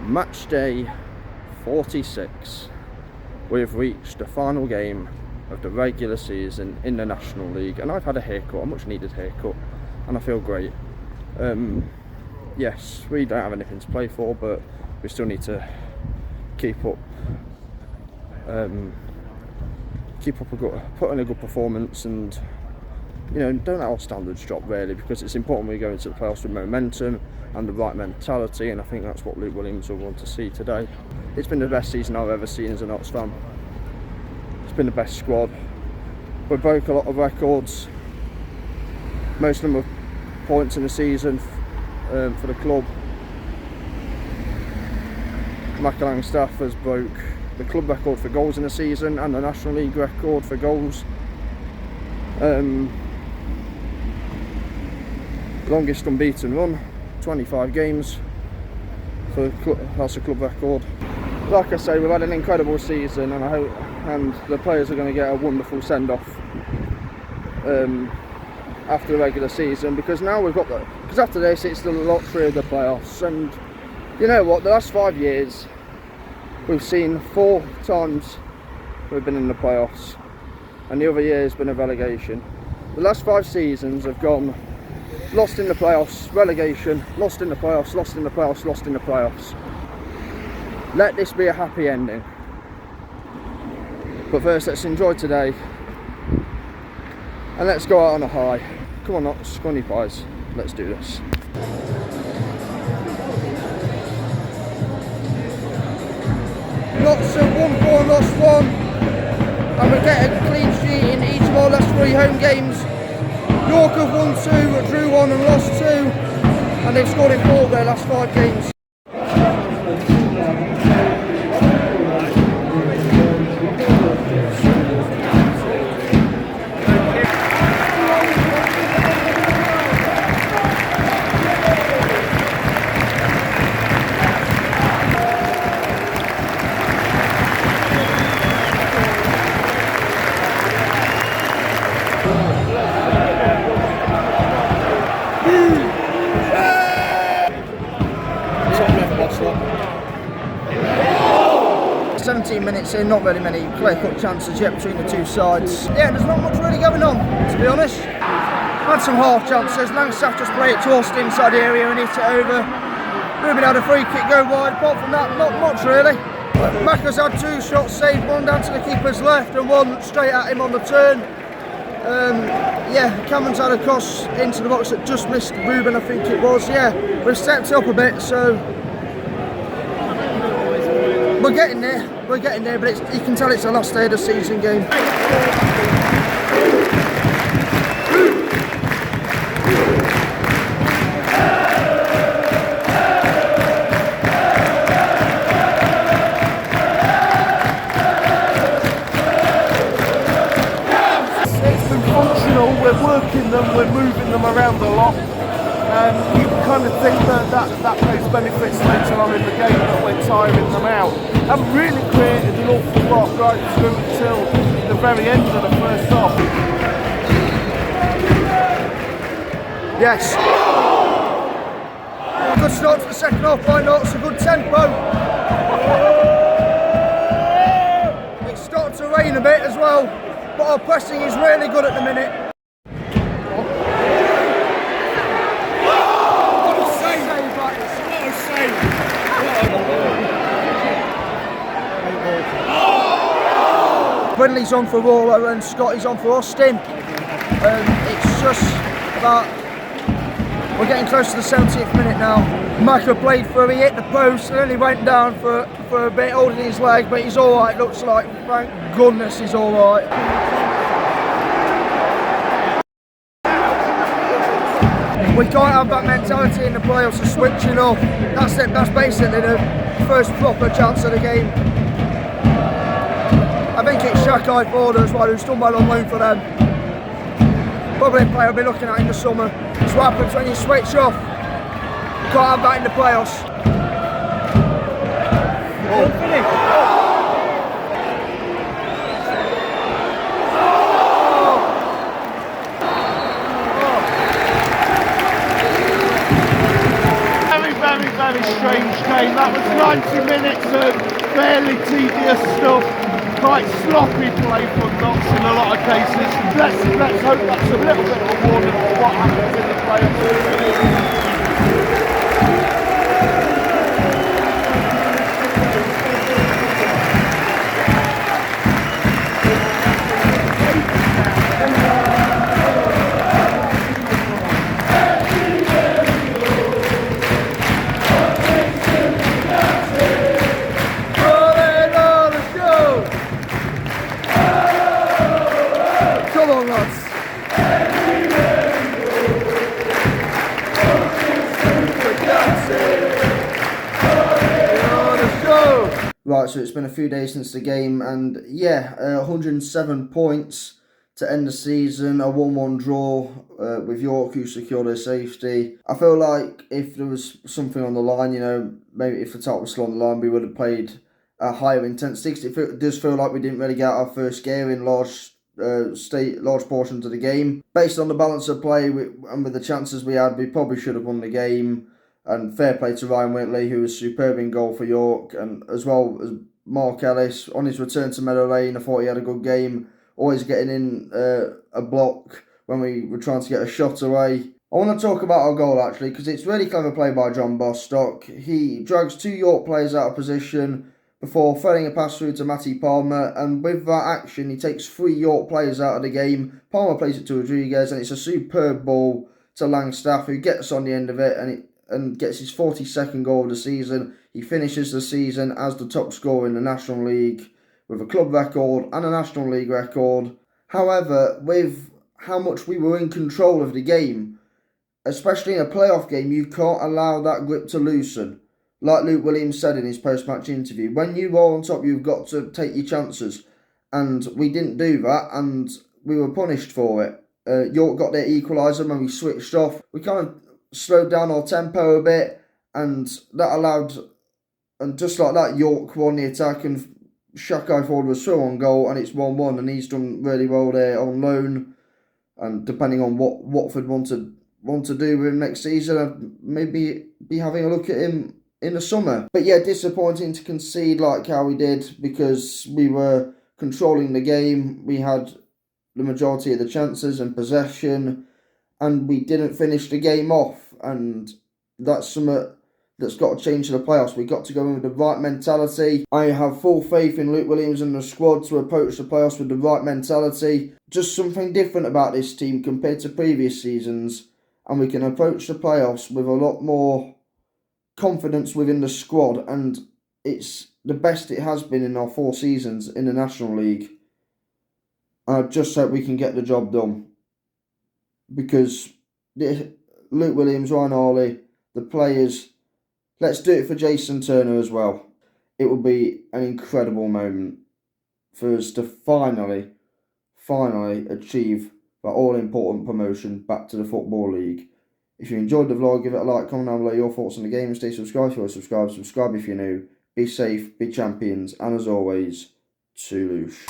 Match day 46. We've reached the final game of the regular season in the National League, and I've had a haircut, a much needed haircut, and I feel great. Yes, we don't have anything to play for, but we still need to keep up put in a good performance, and don't let our standards drop really, because it's important we go into the playoffs with momentum and the right mentality, and I think that's what Luke Williams will want to see today. It's been the best season I've ever seen as an Ox fan. It's been the best squad. We broke a lot of records. Most of them were points in the season for the club. Michael Langstaff has broke the club record for goals in the season and the National League record for goals. Longest unbeaten run, 25 games. That's a club record. Like I say, we've had an incredible season, and I hope the players are going to get a wonderful send-off after the regular season, because now we've got because after this it's the lottery of the playoffs. And you know what, the last 5 years we've seen 4 times we've been in the playoffs, and the other year has been a relegation. The last 5 seasons have gone lost in the playoffs, relegation, lost in the playoffs, lost in the playoffs, lost in the playoffs. Let this be a happy ending. But first, let's enjoy today, and let's go out on a high. Come on, Ox, Scunny Pies, let's do this. Notts have won 4, lost 1, and we get a clean sheet in each of our last 3 home games. York have won 2, drew 1 and lost 2, and they've scored in 4 of their last 5 games. 17 minutes in, not very many clear-cut chances yet between the two sides. Yeah, there's not much really going on, to be honest. Had some half chances. Langstaff just played it to Austin inside the area and hit it over. Ruben had a free kick go wide. Apart from that, not much really. Macca's had 2 shots saved, 1 down to the keeper's left and 1 straight at him on the turn. Cameron's had a cross into the box that just missed Ruben, I think it was. Yeah, we've stepped up a bit, so we're getting there, but you can tell it's the last day of the season game. It's been functional, we're working them, we're moving them around a lot. You kind of think that pays benefits later on in the game, that we're tiring them out. Haven't really created an awful lot right through until the very end of the first half. Yes. Good start to the second half by Notts, a good tempo. It's starting to rain a bit as well, but our pressing is really good at the minute. Brindley's on for Roller and Scotty's on for Austin. It's just about, we're getting close to the 70th minute now. Macca played for, he hit the post and only went down for a bit, holding his leg, but he's alright, looks like. Thank goodness he's alright. We can't have that mentality in the playoffs of switching off. That's it, that's basically the first proper chance of the game. I think it's Shakai Forder as well, who's done well on loan for them. Probably a player I'll be looking at in the summer. It's what happens when you switch off. You can't have that in the playoffs. Very strange day game. That was 90 minutes of fairly tedious stuff, quite sloppy play from Notts in a lot of cases. Let's hope that's a little bit of a warning for what happens in the playoffs. Come on, lads. Right, so it's been a few days since the game, and yeah, 107 points to end the season, a 1-1 draw with York, who secured their safety. I feel like if there was something on the line, you know, maybe if the top was still on the line, we would have played a higher intensity. It does feel like we didn't really get our first gear in large portions of the game. Based on the balance of play and with the chances we had, we probably should have won the game. And fair play to Ryan Whitley, who was superb in goal for York, and as well as Mark Ellis on his return to Meadow Lane. I thought he had a good game, always getting in a block when we were trying to get a shot away. I want to talk about our goal actually, because it's really clever play by John Bostock. He drags 2 York players out of position before throwing a pass through to Matty Palmer, and with that action he takes 3 York players out of the game. Palmer plays it to Rodriguez, and it's a superb ball to Langstaff, who gets on the end of it and gets his 42nd goal of the season. He finishes the season as the top scorer in the National League with a club record and a National League record. However, with how much we were in control of the game, especially in a playoff game, you can't allow that grip to loosen. Like Luke Williams said in his post-match interview, when you are on top, you've got to take your chances. And we didn't do that, and we were punished for it. York got their equaliser when we switched off. We kind of slowed down our tempo a bit, and that allowed, and just like that, York won the attack, and Shakai Ford was through on goal, and it's 1-1, and he's done really well there on loan. And depending on what Watford want to do with him next season, I'd maybe be having a look at him in the summer. But yeah, disappointing to concede like how we did, because we were controlling the game. We had the majority of the chances and possession, and we didn't finish the game off, and that's something that's got to change in the playoffs. We've got to go in with the right mentality. I have full faith in Luke Williams and the squad to approach the playoffs with the right mentality. Just something different about this team compared to previous seasons, and we can approach the playoffs with a lot more confidence within the squad, and it's the best it has been in our 4 seasons in the National League. I just hope we can get the job done, because Luke Williams, Ryan Harley, the players, let's do it for Jason Turner as well. It will be an incredible moment for us to finally achieve that all-important promotion back to the Football League. If you enjoyed the vlog, give it a like, comment down below your thoughts on the game, and stay subscribed if you want to subscribe if you're new. Be safe, be champions, and as always, Toulouche.